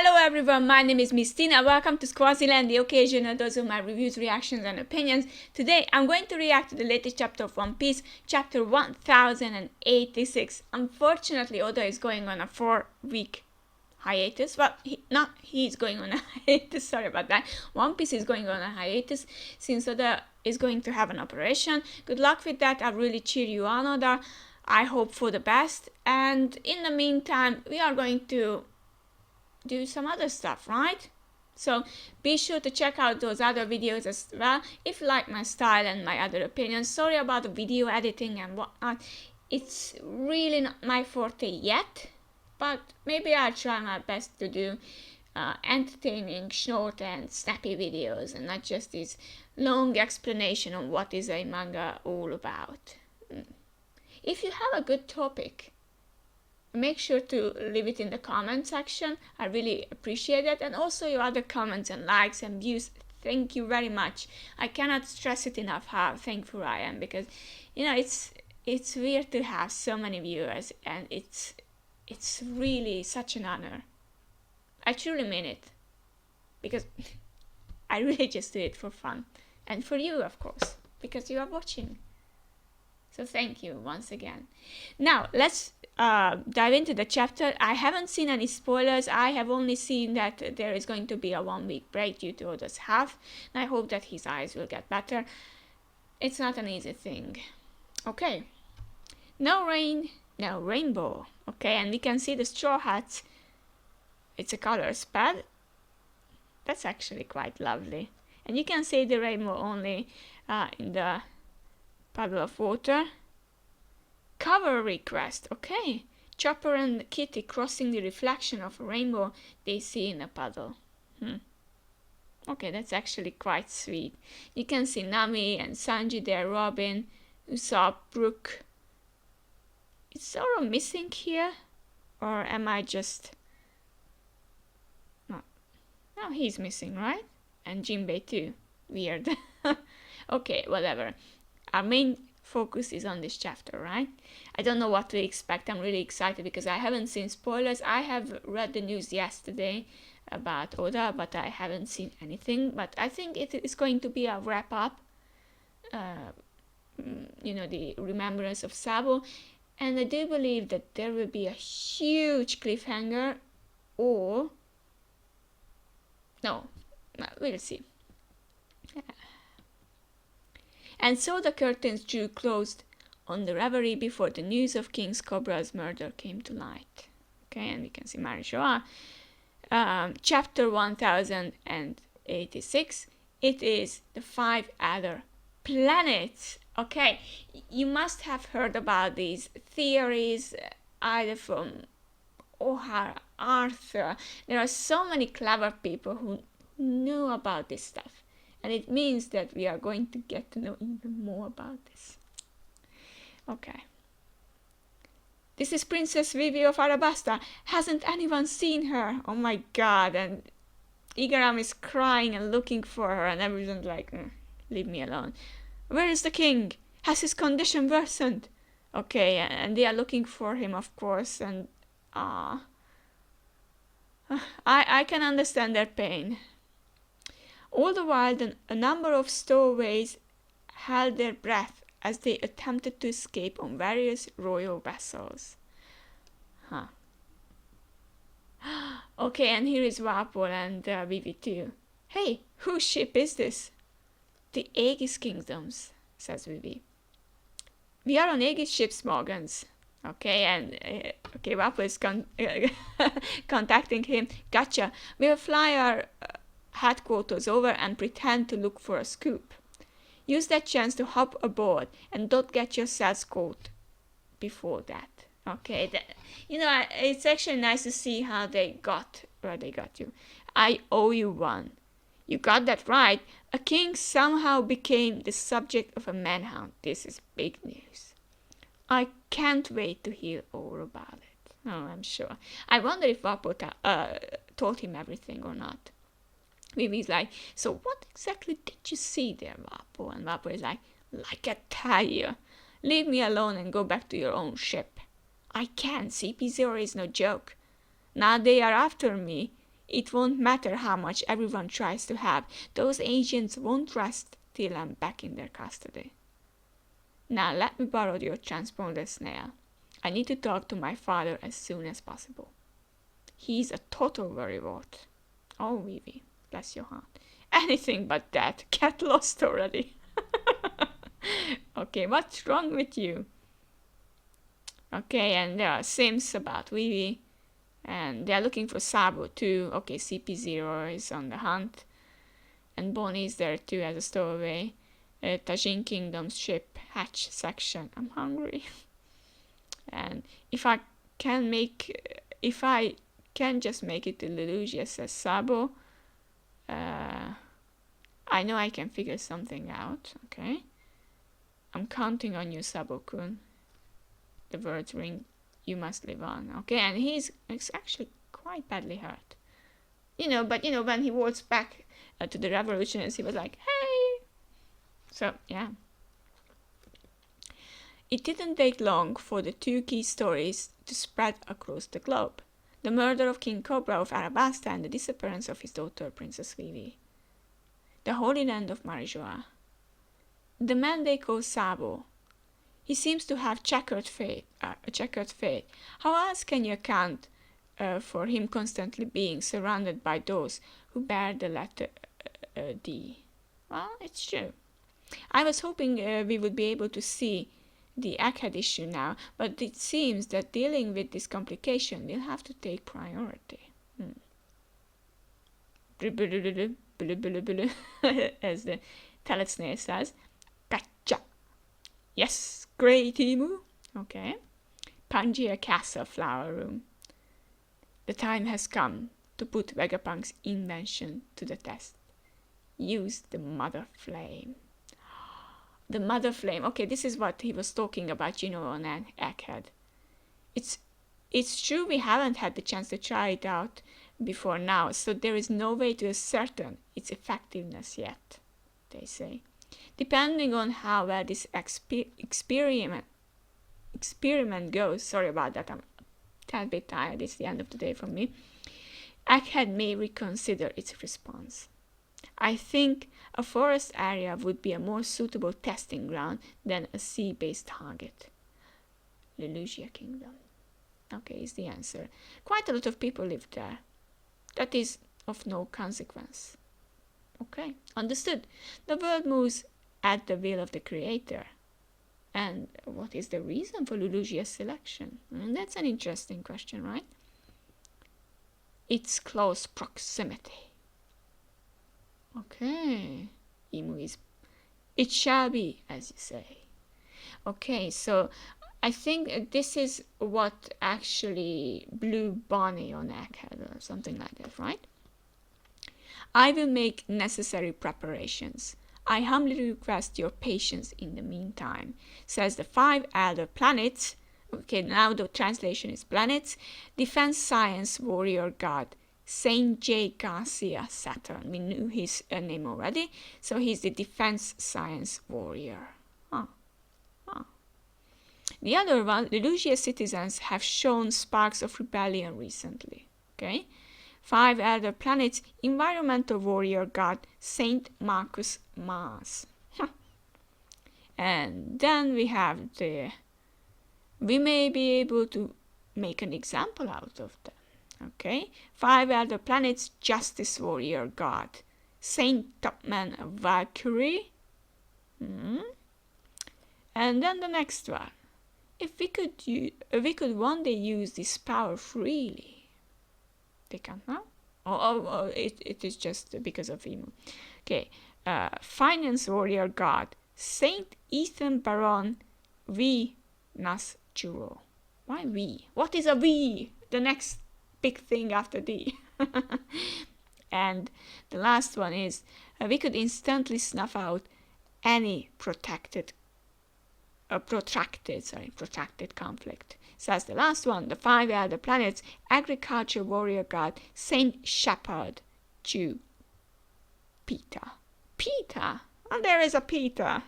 Hello everyone, my name is Miss Tina. Welcome to Swaziland, the occasion and those are my reviews, reactions and opinions. Today I'm going to react to the latest chapter of One Piece, chapter 1086. Unfortunately, Oda is going on a 4-week hiatus. Well, he's going on a hiatus, sorry about that. One Piece is going on a hiatus since Oda is going to have an operation. Good luck with that. I really cheer you on, Oda. I hope for the best. And in the meantime, we are going to do some other stuff, right? So be sure to check out those other videos as well if you like my style and my other opinions. Sorry about the video editing and whatnot. It's really not my forte yet, but maybe I'll try my best to do entertaining, short and snappy videos and not just this long explanation on what is a manga all about. If you have a good topic, make sure to leave it in the comment section. I really appreciate it. And also your other comments and likes and views. Thank you very much. I cannot stress it enough how thankful I am, because you know it's weird to have so many viewers, and it's really such an honor. I truly mean it, because I really just do it for fun and for you, of course, because you are watching. So thank you once again. Now let's dive into the chapter. I haven't seen any spoilers. I have only seen that there is going to be a 1-week break due to Oda's health. And I hope that his eyes will get better. It's not an easy thing. Okay. No rain, no rainbow. Okay, and we can see the straw hats. It's a color spell. That's actually quite lovely. And you can see the rainbow only in the puddle of water. Cover request. Okay. Chopper and Kitty crossing the reflection of a rainbow they see in a puddle. Okay, that's actually quite sweet. You can see Nami and Sanji there, Robin, Usopp, Brook. Is Zoro missing here? Or am I just... No, he's missing, right? And Jinbei too. Weird. Okay, whatever. Our main focus is on this chapter, right? I don't know what to expect. I'm really excited because I haven't seen spoilers. I have read the news yesterday about Oda, but I haven't seen anything. But I think it is going to be a wrap up, the remembrance of Sabo. And I do believe that there will be a huge cliffhanger, or no, we'll see. And so the curtains drew closed on the reverie before the news of King Cobra's murder came to light. Okay, and we can see Marishoa. Chapter 1086. It is the 5 other planets. Okay, you must have heard about these theories either from O'Hara, Arthur. There are so many clever people who knew about this stuff. And it means that we are going to get to know even more about this. Okay. This is Princess Vivi of Arabasta. Hasn't anyone seen her? Oh my god. And Igaram is crying and looking for her, and everyone's like, leave me alone. Where is the king? Has his condition worsened? Okay, and they are looking for him, of course, and I can understand their pain. All the while, a number of stowaways held their breath as they attempted to escape on various royal vessels. Okay, and here is Wapol and Vivi too. Hey, whose ship is this? The Aegis Kingdoms, says Vivi. We are on Aegis ships, Morgans. Okay, and Wapol is contacting him. Gotcha. We'll fly our headquarters over and pretend to look for a scoop. Use that chance to hop aboard and don't get yourselves caught before that. Okay, it's actually nice to see how they got where they got you. I owe you one. You got that right. A king somehow became the subject of a manhunt. This is big news. I can't wait to hear all about it. Oh, I'm sure. I wonder if Vapo told him everything or not. Vivi's like, so what exactly did you see there, Vapo? And Vapo is like I tell you, leave me alone and go back to your own ship. I can't. CP0 is no joke. Now they are after me. It won't matter how much everyone tries to have. Those agents won't rest till I'm back in their custody. Now let me borrow your transponder, Snail. I need to talk to my father as soon as possible. He's a total worrywart. Oh, Vivi, bless your heart. Anything but that. Get lost already. Okay, what's wrong with you? Okay, and there are sims about Vivi. And they're looking for Sabo too. Okay, CP0 is on the hunt. And Bonnie is there too as a stowaway. Tajin Kingdom's ship hatch section. I'm hungry. And if I can just make it to Lelugia, says Sabo, I know I can figure something out. Okay, I'm counting on you, Sabo-kun. The words ring. You must live on. Okay, and he's actually quite badly hurt. But when he walks back to the revolutionaries, he was like, hey. So yeah. It didn't take long for the two key stories to spread across the globe. The murder of King Cobra of Arabasta and the disappearance of his daughter, Princess Vivi. The Holy Land of Marijoa. The man they call Sabo. He seems to have checkered fate. How else can you account for him constantly being surrounded by those who bear the letter D? Well, it's true. I was hoping we would be able to see the Egghead issue now, but it seems that dealing with this complication will have to take priority. As the Teletsnare says. Gotcha. Yes, great Emu. Okay. Pangea Castle Flower Room. The time has come to put Vegapunk's invention to the test. Use the Mother Flame. The Mother Flame. Okay, this is what he was talking about, on an Egghead. It's true we haven't had the chance to try it out before now, so there is no way to ascertain its effectiveness yet, they say. Depending on how well this experiment goes, sorry about that, I'm a tad bit tired, it's the end of the day for me, Egghead may reconsider its response. I think a forest area would be a more suitable testing ground than a sea-based target. Lelugia Kingdom. Okay, is the answer. Quite a lot of people live there. That is of no consequence. Okay, understood. The world moves at the will of the Creator. And what is the reason for Lelugia's selection? That's an interesting question, right? Its close proximity. Okay, Emu is. It shall be, as you say. Okay, so I think this is what actually blew Bonnie on Egghead or something like that, right? I will make necessary preparations. I humbly request your patience in the meantime, says the 5 elder planets. Okay, now the translation is planets. Defense Science Warrior God, Saint J. Garcia Saturn. We knew his name already, so he's the Defense Science Warrior. The other one, Lelugia citizens have shown sparks of rebellion recently. Okay, 5 elder planets, environmental warrior god Saint Marcus Mars. And then we have we may be able to make an example out of them. Okay, 5 elder planets, justice warrior god Saint Topman Valkyrie. And then the next one. If we could one day use this power freely. They can't now? It is just because of Emu. Okay, finance warrior god Saint Ethan Baron V. Nasjuro. Why V? What is a V? The next big thing after D. And the last one is we could instantly snuff out any protracted conflict. Says the last one, the 5 elder planets, agriculture warrior god Saint Shepherd Jew Peter. Peter? Oh, there is a Peter.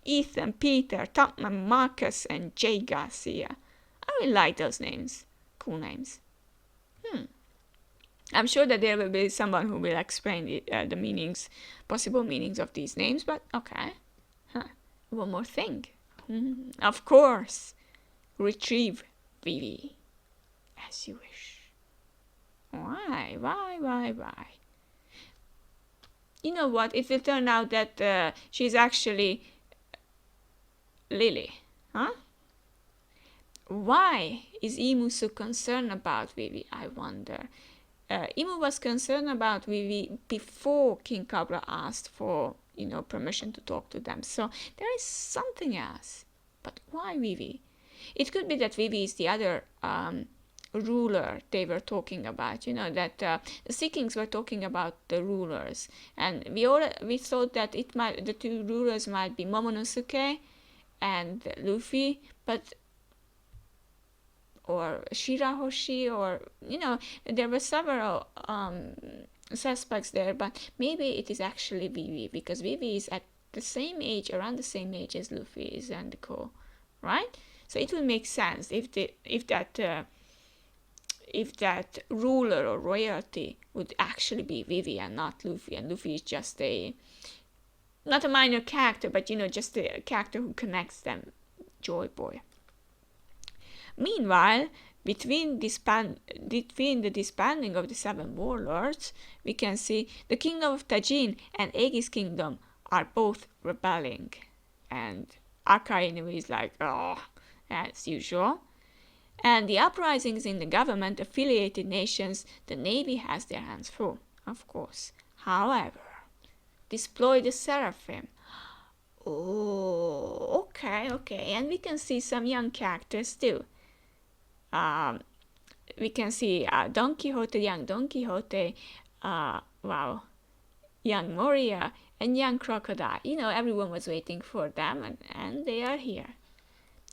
Ethan, Peter, Topman, Marcus, and J. Garcia. I really like those names. Cool names. I'm sure that there will be someone who will explain the possible meanings of these names, but okay. One more thing. Of course, retrieve Vivi, as you wish. Why? You know what? It will turn out that she's actually Lily, huh? Why is Emu so concerned about Vivi, I wonder? Emu was concerned about Vivi before King Cobra asked for, permission to talk to them. So there is something else. But why Vivi? It could be that Vivi is the other ruler they were talking about. That the Sea Kings were talking about the rulers, and we thought that the two rulers might be Momonosuke and Luffy, or Shirahoshi, or there were several suspects there, but maybe it is actually Vivi, because Vivi is at around the same age as Luffy is and Co, right? So it would make sense if that ruler or royalty would actually be Vivi and not Luffy, and Luffy is just not a minor character, but just a character who connects them, Joy Boy. Meanwhile, between the disbanding of the 7 warlords, we can see the Kingdom of Tajin and Aegis Kingdom are both rebelling, and Akainu is like, oh, as usual. And the uprisings in the government-affiliated nations, the Navy has their hands full, of course. However, deploy the Seraphim. Oh, okay. And we can see some young characters too. We can see Don Quixote, young Don Quixote, young Moria, and young Crocodile. Everyone was waiting for them, and they are here.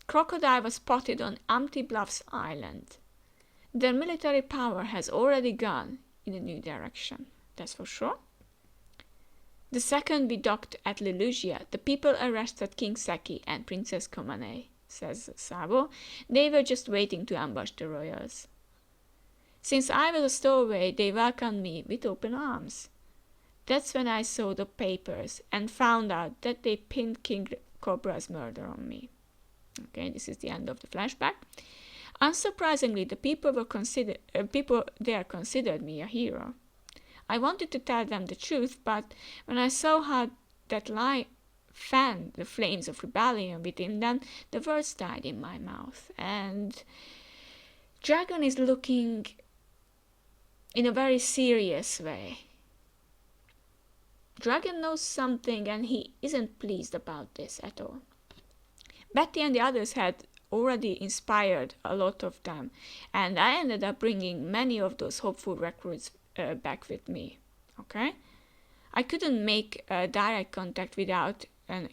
Crocodile was spotted on Empty Bluffs Island. Their military power has already gone in a new direction, that's for sure. The second we docked at Lelusia, the people arrested King Seki and Princess Komane, says Sabo. They were just waiting to ambush the royals. Since I was a stowaway, they welcomed me with open arms. That's when I saw the papers and found out that they pinned King Cobra's murder on me. Okay, this is the end of the flashback. Unsurprisingly, the people there considered me a hero. I wanted to tell them the truth, but when I saw how that lie fanned the flames of rebellion within them, the words died in my mouth. And Dragon is looking in a very serious way. Dragon knows something, and he isn't pleased about this at all. Betty and the others had already inspired a lot of them, and I ended up bringing many of those hopeful recruits back with me. Okay, I couldn't make direct contact without an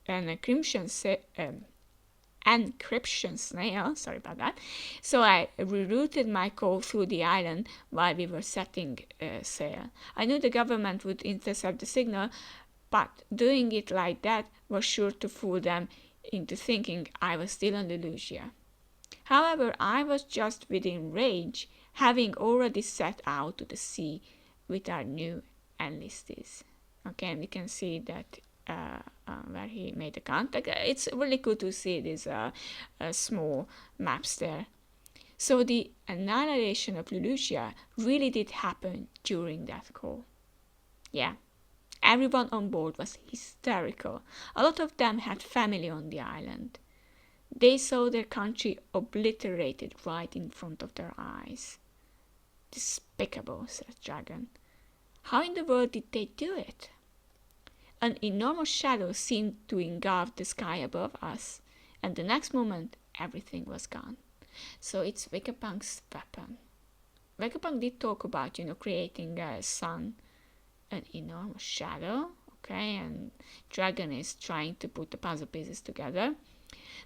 encryption snail. Sorry about that. So I rerouted my call through the island while we were setting sail. I knew the government would intercept the signal, but doing it like that was sure to fool them into thinking I was still on Lelusia. However, I was just within range, having already set out to the sea with our new enlistees. Okay, and we can see that where he made the contact. It's really cool to see these small maps there. So the annihilation of Lelusia really did happen during that call. Yeah. Everyone on board was hysterical. A lot of them had family on the island. They saw their country obliterated right in front of their eyes. Despicable, says Dragon. How in the world did they do it? An enormous shadow seemed to engulf the sky above us, and the next moment everything was gone. So it's Vegapunk's weapon. Vegapunk did talk about, creating a sun, an enormous shadow, okay, and Dragon is trying to put the puzzle pieces together.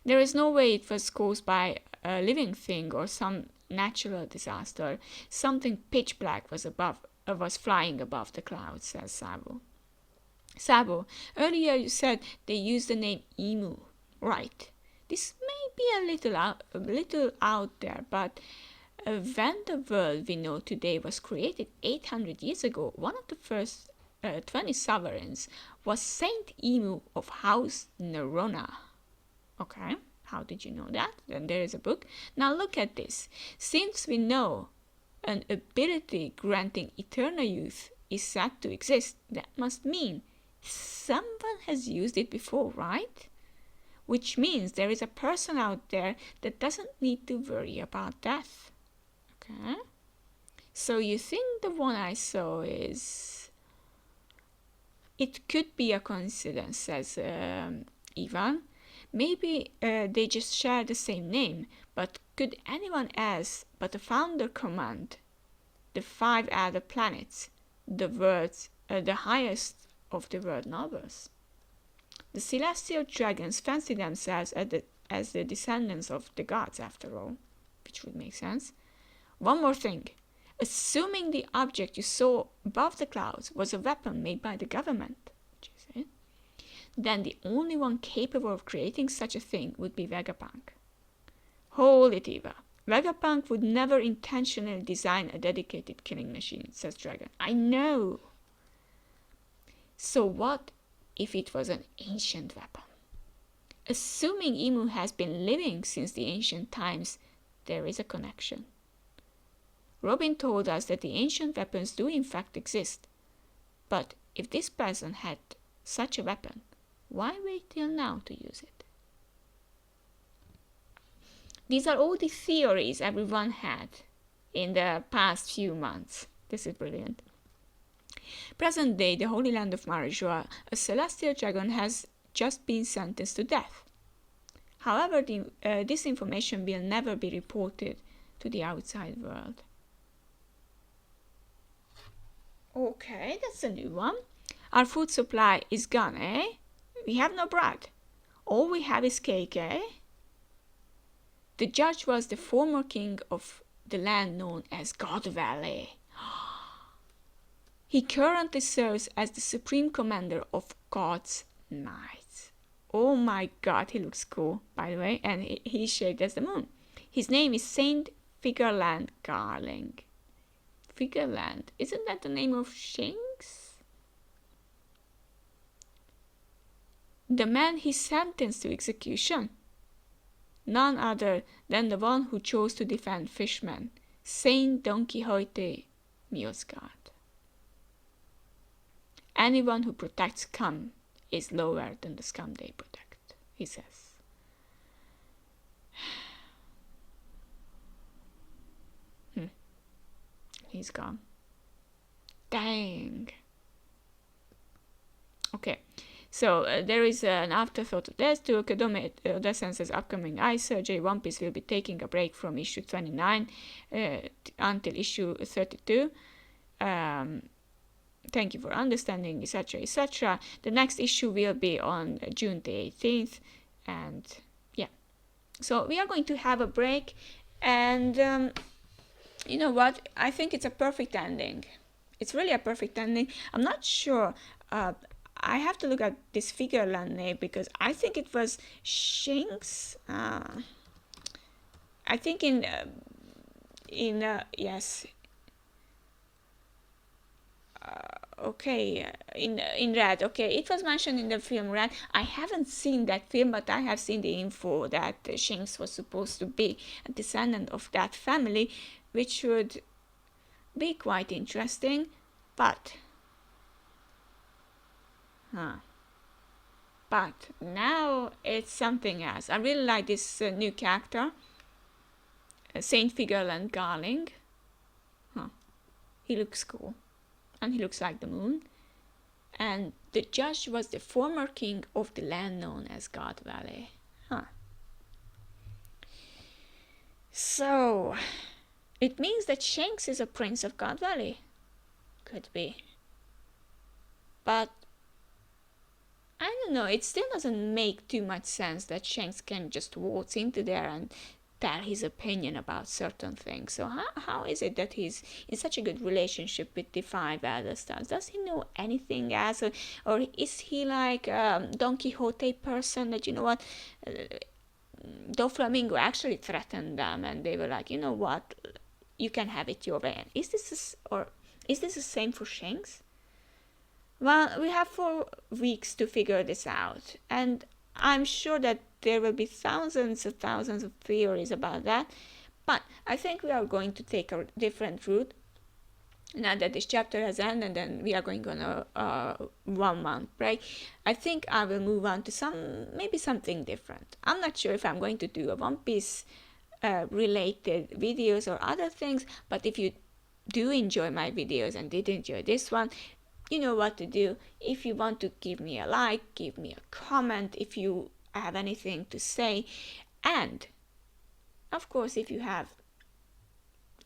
There is no way it was caused by a living thing or some natural disaster. Something pitch black was flying above the clouds, says Sabo. Sabo, earlier you said they used the name Emu, right? This may be a little out there, but When the world we know today was created 800 years ago, one of the first 20 sovereigns was Saint Emu of House Nerona. Okay, how did you know that? Then there is a book. Now look at this. Since we know an ability granting eternal youth is said to exist, that must mean someone has used it before, right? Which means there is a person out there that doesn't need to worry about death. Okay? So you think the one I saw is... It could be a coincidence, says Ivan. Maybe they just share the same name, but could anyone else but the founder command the 5 other planets, the highest of the world nobles? The celestial dragons fancy themselves as the descendants of the gods, after all, which would make sense. One more thing. Assuming the object you saw above the clouds was a weapon made by the government, then the only one capable of creating such a thing would be Vegapunk. Holy Tiva. Vegapunk would never intentionally design a dedicated killing machine, says Dragon. I know. So what if it was an ancient weapon? Assuming Emu has been living since the ancient times, there is a connection. Robin told us that the ancient weapons do in fact exist. But if this person had such a weapon, why wait till now to use it? These are all the theories everyone had in the past few months. This is brilliant. Present day, the Holy Land of Marajua, a celestial dragon has just been sentenced to death. However, this information will never be reported to the outside world. Okay, that's a new one. Our food supply is gone, eh? We have no bread. All we have is cake, eh? The judge was the former king of the land known as God Valley. He currently serves as the supreme commander of God's Knights. Oh my god, he looks cool, by the way, and he's shaped as the moon. His name is Saint Figureland Garling. Figureland, isn't that the name of Shanks? The man he sentenced to execution? None other than the one who chose to defend fishmen, Saint Don Quixote Mjosgard. Anyone who protects scum is lower than the scum they protect, he says. He's gone. Dang. Okay. So there is an afterthought of this to accommodate Descence's upcoming eye surgery. One Piece will be taking a break from issue 29 until issue 32. Thank you for understanding, etc., etc. The next issue will be on June the 18th, and yeah. So we are going to have a break, and you know what? I think it's a perfect ending. It's really a perfect ending. I'm not sure. I have to look at this Figureland name because I think it was Shanks. I think yes. Okay, in Red. Okay, it was mentioned in the film Red. I haven't seen that film, but I have seen the info that Shanks was supposed to be a descendant of that family, which would be quite interesting, but now it's something else. I really like this new character, Saint Figureland Garling. He looks cool, and he looks like the moon. And the judge was the former king of the land known as God Valley. So it means that Shanks is a prince of God Valley. Could be. But I don't know, it still doesn't make too much sense that Shanks can just waltz into there and tell his opinion about certain things. So how is it that he's in such a good relationship with the 5 elder stars? Does he know anything else? Or is he like Don Quixote person that, you know what, Doflamingo actually threatened them and they were like, you know what, you can have it your way. Is this the same for Shanks? Well, we have 4 weeks to figure this out, and I'm sure that there will be thousands of theories about that, but I think we are going to take a different route now that this chapter has ended, and then we are going on a 1 month break. I think I will move on to maybe something different. I'm not sure if I'm going to do a One Piece related videos or other things, but if you do enjoy my videos and did enjoy this one, you know what to do. If you want to give me a like, give me a comment if you have anything to say, and of course if you have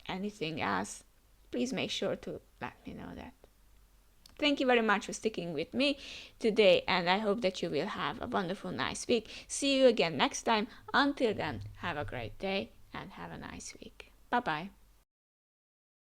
anything else, please make sure to let me know that. Thank you very much for sticking with me today, and I hope that you will have a wonderful, nice week. See you again next time. Until then, have a great day and have a nice week. Bye bye.